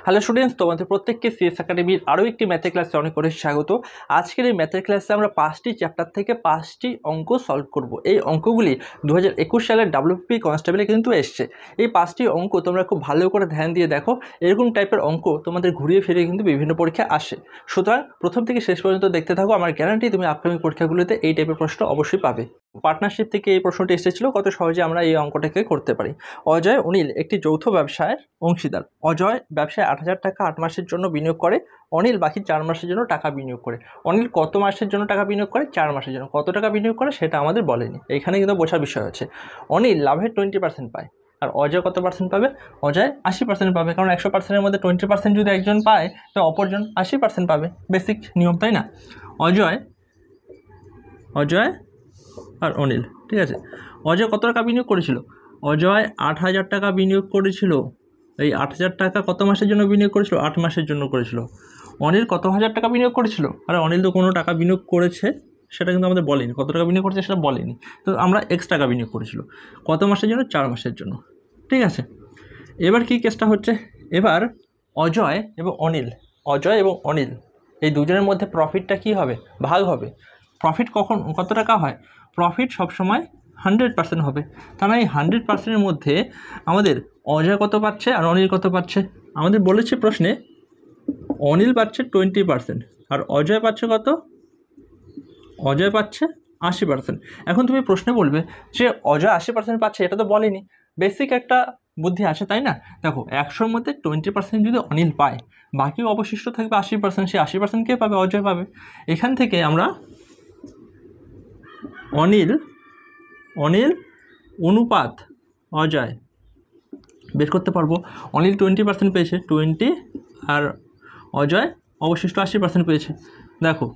Hello students, তোমাদের প্রত্যেককে CS একাডেমির আরও একটি ম্যাথের ক্লাসে অনেক অনেক স্বাগত। আজকের এই ম্যাথের ক্লাসে আমরা 5টি চ্যাপ্টার থেকে 5টি অঙ্ক সলভ করব। এই অঙ্কগুলি 2021 সালের WPP কনস্টেবলে কিন্তু এসছে। এই 5টি অঙ্ক তোমরা খুব ভালো করে ধ্যান দিয়ে দেখো, এরকম টাইপের অঙ্ক তোমাদের ঘুরিয়ে ফিরে কিন্তু বিভিন্ন পরীক্ষায় আসে। সুতরাং প্রথম থেকে শেষ পর্যন্ত দেখতে থাকো, আমার গ্যারান্টি তুমি আপকামিং পরীক্ষাগুলিতে এই টাইপের প্রশ্ন অবশ্যই পাবে। পার্টনারশিপ থেকে এই প্রশ্নটি এসেছিল, কত সহজে আমরা এই অঙ্কটাকে করতে পারি। অজয় অনিল একটি যৌথ ব্যবসায়ের অংশীদার। অজয় ব্যবসায় 8,000 টাকা 8 মাসের জন্য বিনিয়োগ করে, অনিল বাকি 4 মাসের জন্য টাকা বিনিয়োগ করে। অনিল কত মাসের জন্য টাকা বিনিয়োগ করে? 4 মাসের জন্য। কত টাকা বিনিয়োগ করে সেটা আমাদের বলেনি, এখানে কিন্তু বোঝার বিষয় আছে। অনিল লাভের 20% পায়, আর অজয় কত পার্সেন্ট পাবে? অজয় 80% পাবে, কারণ 100%-এর মধ্যে 20% যদি একজন পায় তো অপরজন 80% পাবে, বেসিক নিয়ম, তাই না? অজয় আর অনিল, ঠিক আছে। অজয় কত টাকা বিনিয়োগ করেছিল? অজয় 8,000 টাকা বিনিয়োগ করেছিল। এই 8,000 টাকা কত মাসের জন্য বিনিয়োগ করেছিল? 8 মাসের জন্য করেছিল। অনিল কত হাজার টাকা বিনিয়োগ করেছিল? আরে অনিল তো কোনো টাকা বিনিয়োগ করেছে সেটা কিন্তু আমাদের বলেনি, কত টাকা বিনিয়োগ করেছে সেটা বলেনি, তো আমরা এক্স টাকা বিনিয়োগ করেছিল। কত মাসের জন্য? 4 মাসের জন্য, ঠিক আছে। এবার কি কেসটা হচ্ছে, এবার অজয় এবং অনিল এই দুজনের মধ্যে প্রফিটটা কি হবে? ভাগ হবে। প্রফিট কত টাকা হয়? প্রফিট সবসময় 100% হবে। তার মানে এই 100%-এর মধ্যে আমাদের অজয় কত পাচ্ছে আর অনিল কত পাচ্ছে? আমাদের বলেছে প্রশ্নে অনিল পাচ্ছে 20% আর অজয় পাচ্ছে কত? অজয় পাচ্ছে 80%। এখন তুমি প্রশ্নে বলবে যে অজয় 80% পাচ্ছে, এটা তো বলেনি। বেসিক একটা বুদ্ধি আছে, তাই না? দেখো, 100-র মধ্যে 20% যদি অনিল পায়, বাকি অবশিষ্ট থাকবে 80%, সেই 80% কে পাবে? অজয় পাবে। এখান থেকে আমরা অনিল অনুপাত অজয় বের করতে পারবো। অনিল 20% পেয়েছে, 20, আর অজয় অবশিষ্ট 80% পেয়েছে। দেখো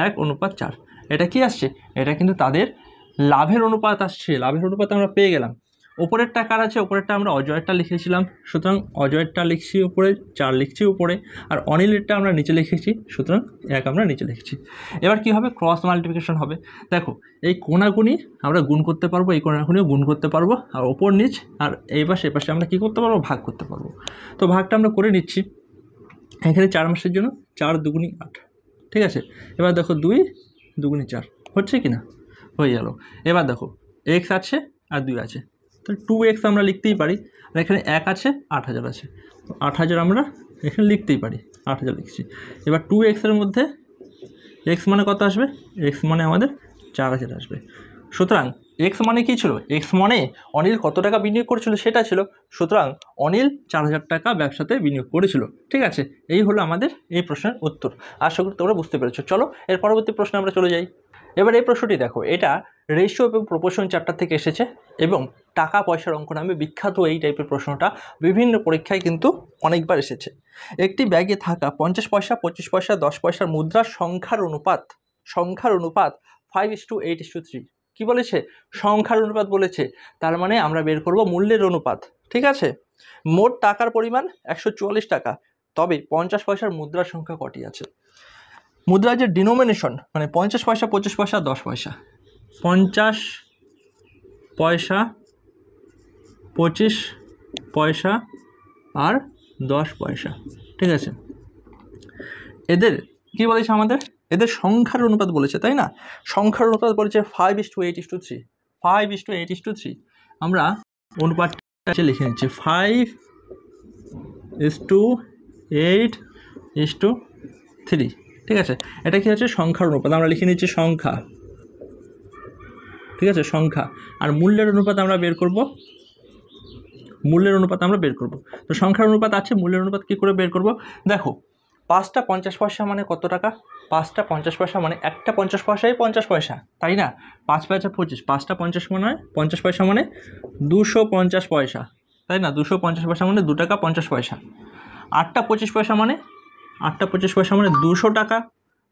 1:4, এটা কি আসছে? এটা কিন্তু তাদের লাভের অনুপাত আসছে। লাভের অনুপাত আমরা পেয়ে গেলাম। ওপরের টাকার আছে, ওপরেরটা আমরা অজয়েরটা লিখেছিলাম, সুতরাং অজয়েরটা লিখছি উপরে, 4 লিখছি উপরে, আর অনিলেরটা আমরা নিচে লিখেছি, সুতরাং 1 আমরা নিচে লিখেছি। এবার কি হবে? ক্রস মাল্টিপ্লিকেশন হবে। দেখো, এই কোণাগুণি আমরা গুণ করতে পারবো, এই কোণাগুণিও গুণ করতে পারবো, আর ওপর নিচ আর এই পাশে আমরা কি করতে পারবো? ভাগ করতে পারবো। তো ভাগটা আমরা করে নিচ্ছি। এখানে 4 মাসের জন্য 4 দুগুণি 8, ঠিক আছে। এবার দেখো 2 দুগুণি 4 হচ্ছে কি না? হয়ে গেল। এবার দেখো এক্স আছে আর 2 আছে, তো 2x আমরা লিখতেই পারি, আর এখানে 1 আছে, 8,000 আছে, তো 8,000 আমরা এখানে লিখতেই পারি, 8,000 লিখছি। এবার 2x-এর মধ্যে x মানে কত আসবে? x মানে আমাদের 4,000 আসবে। সুতরাং x মানে কী ছিল? x মানে অনিল কত টাকা বিনিয়োগ করেছিল সেটা ছিল। সুতরাং অনিল 4,000 টাকা ব্যবসাতে বিনিয়োগ করেছিল, ঠিক আছে। এই হলো আমাদের এই প্রশ্নের উত্তর। আশা করি তোমরা বুঝতে পেরেছো। চলো এর পরবর্তী প্রশ্নে আমরা চলে যাই। এবার এই প্রশ্নটি দেখো, এটা রেশিও এবং প্রপোর্শন চ্যাপ্টার থেকে এসেছে এবং টাকা পয়সার অঙ্ক নামে বিখ্যাত এই টাইপের প্রশ্নটা বিভিন্ন পরীক্ষায় কিন্তু অনেকবার এসেছে। একটি ব্যাগে থাকা 50 পয়সা, 25 পয়সা, 10 পয়সার মুদ্রার সংখ্যার অনুপাত 5:8:3। কি বলেছে? সংখ্যার অনুপাত বলেছে, তার মানে আমরা বের করব মূল্যের অনুপাত, ঠিক আছে। মোট টাকার পরিমাণ 144 টাকা, তবে 50 পয়সার মুদ্রার সংখ্যা কটি আছে? মুদ্রার যে ডিনোমিনেশন, মানে 50 পয়সা, 25 পয়সা, 10 পয়সা, 50 পয়সা, 25 পয়সা আর 10 পয়সা, ঠিক আছে। এদের কি বলেছে? আমাদের এদের সংখ্যার অনুপাত বলেছে, তাই না? সংখ্যার অনুপাত বলেছে 5:8:3। 5:8:3 আমরা অনুপাতটা লিখে নিচ্ছি, 5:8:3, ঠিক আছে। এটা কি হচ্ছে? সংখ্যার অনুপাত, আমরা লিখে নিচ্ছি সংখ্যা, ঠিক আছে, সংখ্যা। আর মূল্যের অনুপাত আমরা বের করব, তো সংখ্যার অনুপাত আছে, মূল্যের অনুপাত কী করে বের করব? দেখো, 5টা 50 পয়সা মানে কত টাকা? 5টা 50 পয়সা মানে একটা 50 পয়সাই 50 পয়সা, তাই না? 5 পয়সা 25, 5টা 50 মানে 50 পয়সা মানে 250 পয়সা, তাই না? 250 পয়সা মানে 2 টাকা 50 পয়সা। 8টা 25 পয়সা মানে 200 টাকা,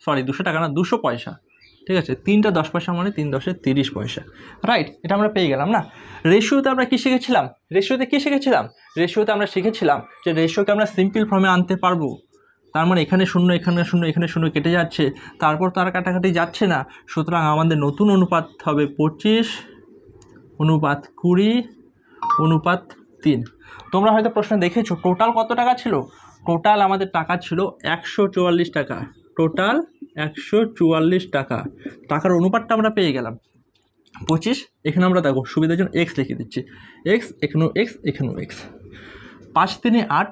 200 টাকা না, 200 পয়সা, ঠিক আছে। 3টা 10 পয়সা মানে 3 10 30 পয়সা, রাইট? এটা আমরা পেয়ে গেলাম না। রেশিওতে আমরা কী শিখেছিলাম? রেশিওতে আমরা শিখেছিলাম যে রেশিওকে আমরা সিম্পল ফর্মে আনতে পারবো। তার মানে এখানে 0, এখানে 0, এখানে 0 কেটে যাচ্ছে, তারপর তো আর কাটাকাটি যাচ্ছে না। সুতরাং আমাদের নতুন অনুপাত হবে 25:20:3। তোমরা হয়তো প্রশ্নে দেখেছো টোটাল কত টাকা ছিল, টোটাল আমাদের টাকা ছিল 144 টাকা, টোটাল 144 টাকা। টাকার অনুপাতটা আমরা পেয়ে গেলাম 25। এখানে আমরা দেখো সুবিধার জন্য এক্স লিখে দিচ্ছি, এক্স এখানেও এক্স এখানেও এক্স। 5 3 8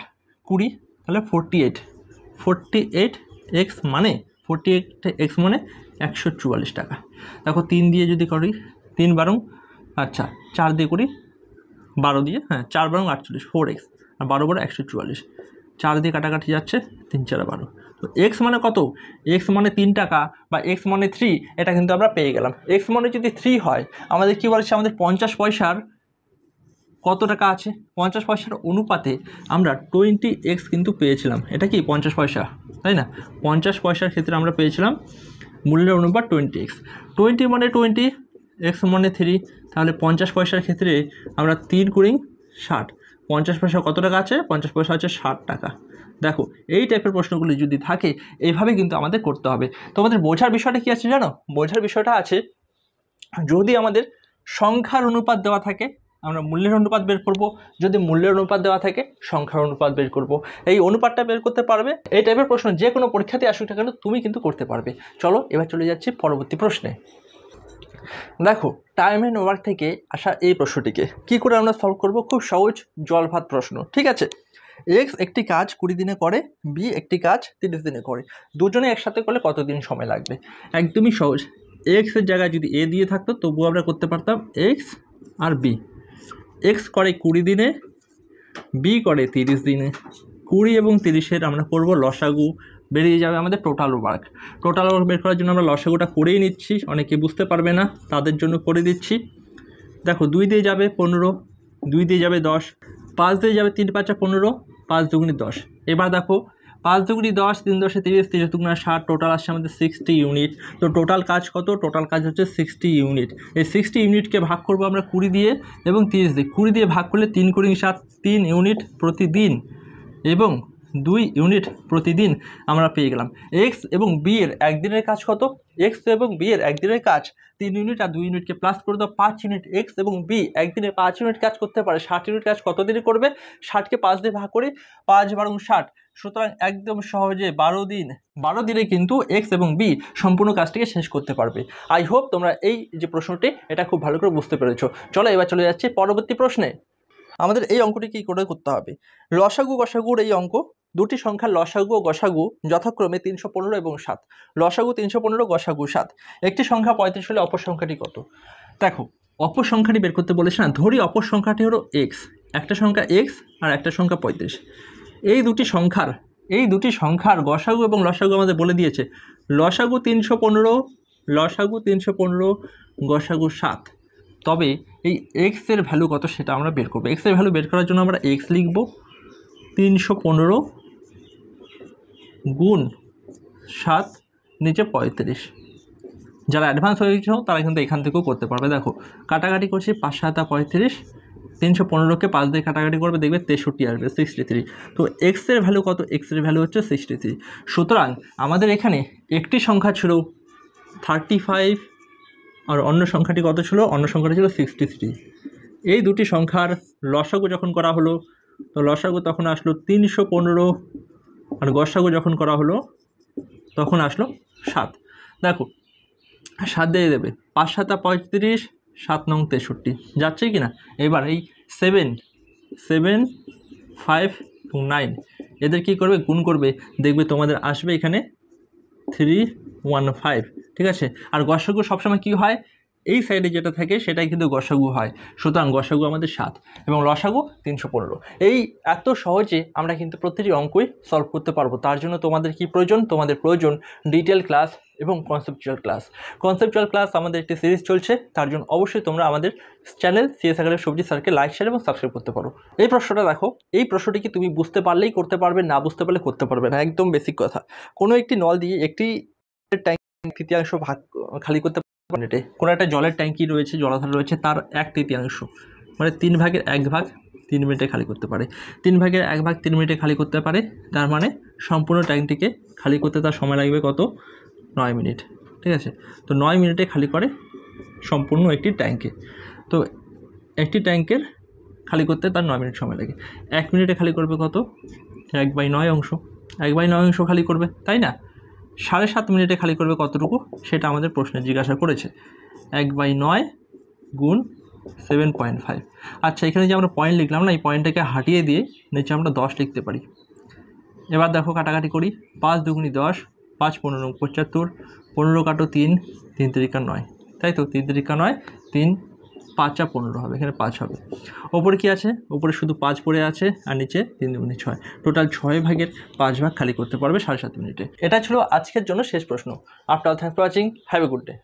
20, তাহলে 48, 48 এক্স মানে 48 এক্স মানে 144 টাকা। দেখো 3 দিয়ে যদি করি 3 12, আচ্ছা 4 দিয়ে করি 12 দিয়ে, হ্যাঁ 4 12 48, 4x, আর 12 12 144, 4 দিয়ে কাটাকাটি যাচ্ছে, 3 4 12। তো এক্স মানে কত, এক্স মানে 3 টাকা বা এক্স মানে 3, এটা কিন্তু আমরা পেয়ে গেলাম। এক্স মানে যদি 3 হয়, আমাদের কী বলেছে, আমাদের 50 পয়সার কত টাকা আছে, 50 পয়সার অনুপাতে আমরা 20x কিন্তু পেয়েছিলাম। এটা কি 50 পয়সা, তাই না? 50 পয়সার ক্ষেত্রে আমরা পেয়েছিলাম মূল্যের অনুপাত 20x। 20 মানে 20, x মানে 3, তাহলে 50 পয়সার ক্ষেত্রে আমরা 3 × 60, 50 পয়সা কত টাকা আছে, 50 পয়সা আছে 60 টাকা। দেখো এই টাইপের প্রশ্নগুলি যদি থাকে এইভাবে কিন্তু আমাদের করতে হবে। তোমাদের বোঝার বিষয়টা কী আছে জানো, বোঝার বিষয়টা আছে যদি আমাদের সংখ্যার অনুপাত দেওয়া থাকে আমরা মূল্যের অনুপাত বের করব, যদি মূল্যের অনুপাত দেওয়া থাকে সংখ্যার অনুপাত বের করব। এই অনুপাতটা বের করতে পারবে, এই টাইপের প্রশ্ন যে কোনো পরীক্ষাতে আসুক না কেন তুমি কিন্তু করতে পারবে। চলো এবার চলে যাচ্ছি পরবর্তী প্রশ্নে। দেখো টাইম অ্যান্ড ওয়ার্ক থেকে আসা এই প্রশ্নটিকে কী করে আমরা সলভ করব, খুব সহজ জল ভাত প্রশ্ন, ঠিক আছে? এক্স একটি কাজ 20 দিনে করে, বি একটি কাজ 30 দিনে করে, দুজনে একসাথে করলে কত দিন সময় লাগবে? একদমই সহজ। এক্সের জায়গায় যদি এ দিয়ে থাকতো তবুও আমরা করতে পারতাম এক্স আর বি। এক্স করে 20 দিনে, বি করে 30 দিনে। 20 এবং 30-এর আমরা করব লসাগু, বেরিয়ে যাবে আমাদের টোটাল ওয়ার্ক। টোটাল ওয়ার্ক বের করার জন্য আমরা লসাগুটা করেই নিচ্ছি, অনেকে বুঝতে পারবে না তাদের জন্য করে দিচ্ছি। দেখো 2 দিয়ে যাবে 15, 2 দিয়ে যাবে 10, 5 দিয়ে যাবে 3 5 15, 5 দুগুণে 10। এবার দেখো 5 দুগুণে 10, 3 10 30, 30 দুগুণে 60, টোটাল আসছে আমাদের 60 ইউনিট। তো টোটাল কাজ কত, টোটাল কাজ হচ্ছে 60 ইউনিট। এই 60 ইউনিটকে ভাগ করব আমরা 20 দিয়ে এবং 30 দিয়ে। 20 দিয়ে ভাগ করলে 3 × 7, 3 ইউনিট প্রতিদিন এবং 2 ইউনিট প্রতিদিন আমরা পেয়ে গেলাম। এক্স এবং বি এর একদিনের কাজ কত, এক্স এবং বি এর একদিনের কাজ 3 ইউনিট, আর 2 ইউনিটকে প্লাস করে দাও 5 ইউনিট। এক্স এবং বি একদিনে 5 ইউনিট কাজ করতে পারে, 60 ইউনিট কাজ কত দিনে করবে, 60কে 5 দিয়ে ভাগ করি, 5 12 60, সুতরাং একদম সহজে 12 দিনে কিন্তু এক্স এবং বি সম্পূর্ণ কাজটিকে শেষ করতে পারবে। আই হোপ তোমরা এই যে প্রশ্নটি এটা খুব ভালো করে বুঝতে পেরেছো। চলো এবার চলে যাচ্ছি পরবর্তী প্রশ্নে। আমাদের এই অঙ্কটি কী করে করতে হবে, লসাগু গসাগুর এই অঙ্ক, দুটি সংখ্যার লসাগু ও গসাগু যথাক্রমে 315 এবং 7, লসাগু 315, গসাগু 7। একটি সংখ্যা 35 হলে অপর সংখ্যাটি কত? দেখো অপর সংখ্যাটি বের করতে বলেছে না, ধরি অপর সংখ্যাটি হলো এক্স, একটা সংখ্যা এক্স আর একটা সংখ্যা 35। এই দুটি সংখ্যার গসাগু এবং লসাগু আমাদের বলে দিয়েছে, লসাগু 315, লসাগু 315, গসাগু 7। তবে এই এক্সের ভ্যালু কত সেটা আমরা বের করবো। এক্সের ভ্যালু বের করার জন্য আমরা এক্স লিখব 315 গুণ 7 নিচে 35। যারা অ্যাডভান্স হয়ে গেছো তারা কিন্তু এখান থেকেও করতে পারবে। দেখো কাটাকাটি করছি 5 7 35, 315কে 5 দিয়ে কাটাকাটি করবে দেখবে 63 আসবে, 63। তো এক্সের ভ্যালু কত, এক্সের ভ্যালু হচ্ছে 63। সুতরাং আমাদের এখানে একটি সংখ্যা ছিল 35 আর অন্য সংখ্যাটি কত ছিল, অন্য সংখ্যাটি ছিল 63। এই দুটি সংখ্যার লসাগু যখন করা হলো তো লসাগু তখন আসলো 315 আর গসাগু যখন করা হলো তখন আসলো 7। দেখো 7 দিয়ে দেবে, 5 7 35, 7 9 63, যাচ্ছে কি না? এবার এই 7 7 5 এবং 9 এদের কী করবে, গুণ করবে, দেখবে তোমাদের আসবে এখানে 315, ঠিক আছে? আর গসাগু সবসময় কী হয়, এই সাইডে যেটা থাকে সেটাই কিন্তু গসাগু হয়। সুতরাং গসাগু আমাদের 7 এবং লসাগু 315। এই এত সহজে আমরা কিন্তু প্রতিটি অঙ্কই সলভ করতে পারবো। তার জন্য তোমাদের কি প্রয়োজন, তোমাদের প্রয়োজন ডিটেল ক্লাস এবং কনসেপচুয়াল ক্লাস। কনসেপচুয়াল ক্লাস আমাদের একটি সিরিজ চলছে, তার জন্য অবশ্যই তোমরা আমাদের চ্যানেল সিএস একাডেমি সবজি স্যারকে লাইক শেয়ার এবং সাবস্ক্রাইব করতে পারো। এই প্রশ্নটা দেখো, এই প্রশ্নটি কি তুমি বুঝতে পারলেই করতে পারবে, না বুঝতে পারলে করতে পারবে না, একদম বেসিক কথা। কোনো একটি নল দিয়ে একটি ট্যাঙ্ক তৃতীয়াংশ ভাগ খালি করতে মিনিটে, কোনো একটা জলের ট্যাঙ্কি রয়েছে, জলাধার রয়েছে, তার 1/3 মানে 3 ভাগের 1 ভাগ 3 মিনিটে খালি করতে পারে, 3 ভাগের 1 ভাগ 3 মিনিটে খালি করতে পারে। তার মানে সম্পূর্ণ ট্যাঙ্কটিকে খালি করতে তার সময় লাগবে কত, 9 মিনিট, ঠিক আছে? তো 9 মিনিটে খালি করে সম্পূর্ণ একটি ট্যাঙ্কে। তো একটি ট্যাঙ্কের খালি করতে তার 9 মিনিট সময় লাগে। 1 মিনিটে খালি করবে কত? 1/9 অংশ, 1/9 অংশ খালি করবে, তাই না? 7.5 মিনিটে খালি করবে কতটুকু সেটা আমাদের প্রশ্নে জিজ্ঞাসা করেছে। 1/9 গুণ 7.5। আচ্ছা, এখানে যে আমরা পয়েন্ট লিখলাম না, এই পয়েন্টটাকে হাটিয়ে দিয়ে নিচে আমরা 10 লিখতে পারি। এবার দেখো কাটাকাটি করি। 5 দুগুণি 10, 5 15 75, 15 কাটো 3, 3 তিরিকা 9, তাই তো? 3 তিরিকা 9, 3 5 15 হবে, এখানে 5 হবে। ওপরে কি আছে? ওপরে শুধু 5 পড়ে আছে, আর নিচে 3 দুগুণি 6, টোটাল 6 ভাগের 5 ভাগ খালি করতে পারবে 7.5 মিনিটে। এটা ছিল আজকের জন্য শেষ প্রশ্ন। After all thanks for watching, have a good day.